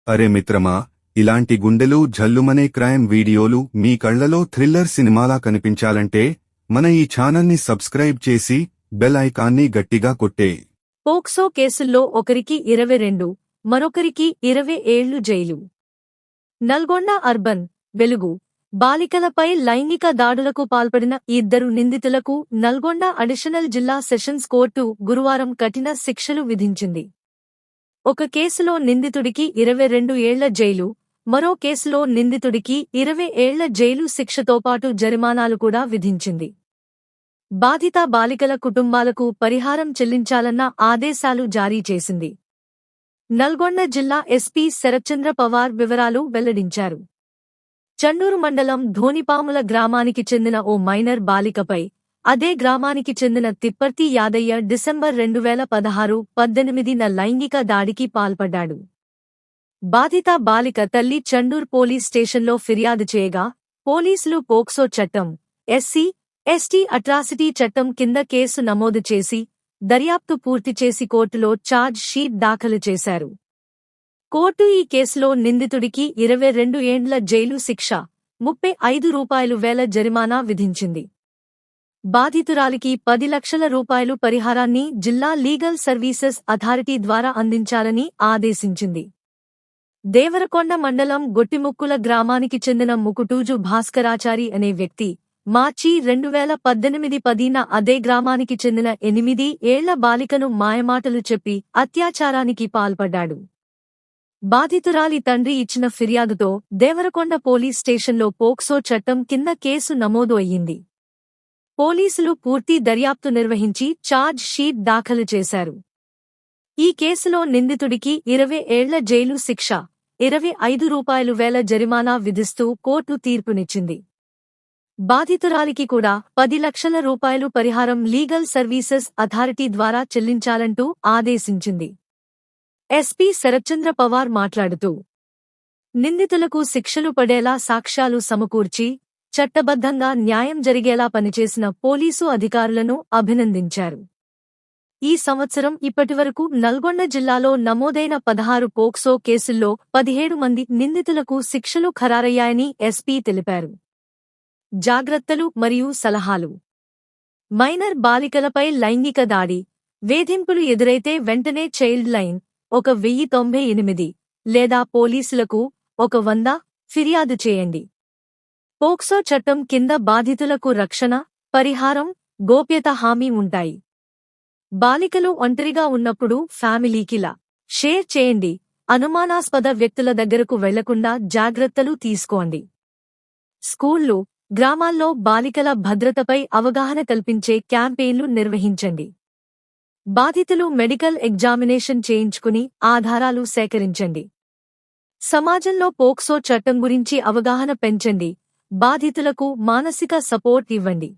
అరే మిత్రమా, ఇలాంటి గుండెలు జల్లుమనే క్రైమ్ వీడియోలు మీ కళ్లలో థ్రిల్లర్ సినిమాలా కనిపించాలంటే మన ఈ ఛానల్ని సబ్స్క్రైబ్ చేసి బెల్ ఐకాన్ని గట్టిగా కొట్టే. పోక్సో కేసుల్లో ఒకరికి 22, మరొకరికి 20 ఏళ్లు జైలు. నల్గొండ అర్బన్, వెలుగు బాలికలపై లైంగిక దాడులకు పాల్పడిన ఇద్దరు నిందితులకు నల్గొండ అడిషనల్ జిల్లా సెషన్స్ కోర్టు గురువారం కఠిన శిక్షలు విధించింది. ఒక కేసులో నిందితుడికి 22 ఏళ్ల జైలు, మరో కేసులో నిందితుడికి 20 ఏళ్ల జైలు శిక్షతో పాటు జరిమానాలు కూడా విధించింది. బాధిత బాలికల కుటుంబాలకు పరిహారం చెల్లించాలన్న ఆదేశాలు జారీ చేసింది. నల్గొండ జిల్లా ఎస్పీ శరత్చంద్ర పవార్ వివరాలు వెల్లడించారు. చండూరు మండలం ధోనిపాముల గ్రామానికి చెందిన ఓ మైనర్ బాలికపై అదే గ్రామానికి చెందిన తిప్పర్తి యాదయ్య డిసెంబర్ 2016-18న లైంగిక దాడికి పాల్పడ్డాడు. బాధిత బాలిక తల్లి చండూర్ పోలీస్ స్టేషన్లో ఫిర్యాదు చేయగా పోలీసులు పోక్సో చట్టం, ఎస్సీ/ఎస్టీ అట్రాసిటీ చట్టం కింద కేసు నమోదు చేసి దర్యాప్తు పూర్తి చేసి కోర్టులో ఛార్జ్ షీట్ దాఖలు చేశారు. కోర్టు ఈ కేసులో నిందితుడికి 22 ఏండ్ల జైలు శిక్ష, రూ. 35,000 జరిమానా విధించింది. బాధితురాలికి 10 లక్షల రూపాయలు పరిహారాన్ని జిల్లా లీగల్ సర్వీసెస్ అథారిటీ ద్వారా అందించాలని ఆదేశించింది. దేవరకొండ మండలం గొట్టిముక్కుల గ్రామానికి చెందిన ముకుటూజు భాస్కరాచారి అనే వ్యక్తి మార్చి 2018-10న అదే గ్రామానికి చెందిన 8 ఏళ్ల బాలికను మాయమాటలు చెప్పి అత్యాచారానికి పాల్పడ్డాడు. బాధితురాలి తండ్రి ఇచ్చిన ఫిర్యాదుతో దేవరకొండ పోలీస్ స్టేషన్లో పోక్సో చట్టం కింద కేసు నమోదు అయ్యింది. పోలీసులు పూర్తి దర్యాప్తు నిర్వహించి ఛార్జ్ షీట్ దాఖలు చేశారు. ఈ కేసులో నిందితుడికి 20 ఏళ్ల జైలు శిక్ష, రూ. 25,000 జరిమానా విధిస్తూ కోర్టు తీర్పునిచ్చింది. బాధితురాలికి కూడా 10 లక్షల రూపాయలు పరిహారం లీగల్ సర్వీసెస్ అథారిటీ ద్వారా చెల్లించాలంటూ ఆదేశించింది. ఎస్పీ శరత్చంద్ర పవార్ మాట్లాడుతూ, నిందితులకు శిక్షలు పడేలా సాక్ష్యాలు సమకూర్చి చట్టబద్ధంగా న్యాయం జరిగేలా పనిచేసిన పోలీసు అధికారులను అభినందించారు. ఈ సంవత్సరం ఇప్పటివరకు నల్గొండ జిల్లాలో నమోదైన 16 పోక్సో కేసుల్లో 17 మంది నిందితులకు శిక్షలు ఖరారయ్యాయని ఎస్పీ తెలిపారు. జాగ్రత్తలు మరియు సలహాలు: మైనర్ బాలికలపై లైంగిక దాడి, వేధింపులు ఎదురైతే వెంటనే చైల్డ్ లైన్ 1098 లేదా పోలీసులకు 100 ఫిర్యాదు చేయండి. పోక్సో చట్టం కింద బాధితులకు రక్షణ, పరిహారం, గోప్యత హామీ ఉంటాయి. బాలికలు ఒంటరిగా ఉన్నప్పుడు ఫ్యామిలీకిలా షేర్ చేయండి. అనుమానాస్పద వ్యక్తుల దగ్గరకు వెళ్లకుండా జాగ్రత్తలు తీసుకోండి. స్కూళ్లు, గ్రామాల్లో బాలికల భద్రతపై అవగాహన కల్పించే క్యాంపెయిన్లు నిర్వహించండి. బాధితులు మెడికల్ ఎగ్జామినేషన్ చేయించుకుని ఆధారాలు సేకరించండి. సమాజంలో పోక్సో చట్టం గురించి అవగాహన పెంచండి. బాధితులకు మానసిక సపోర్ట్ ఇవ్వండి.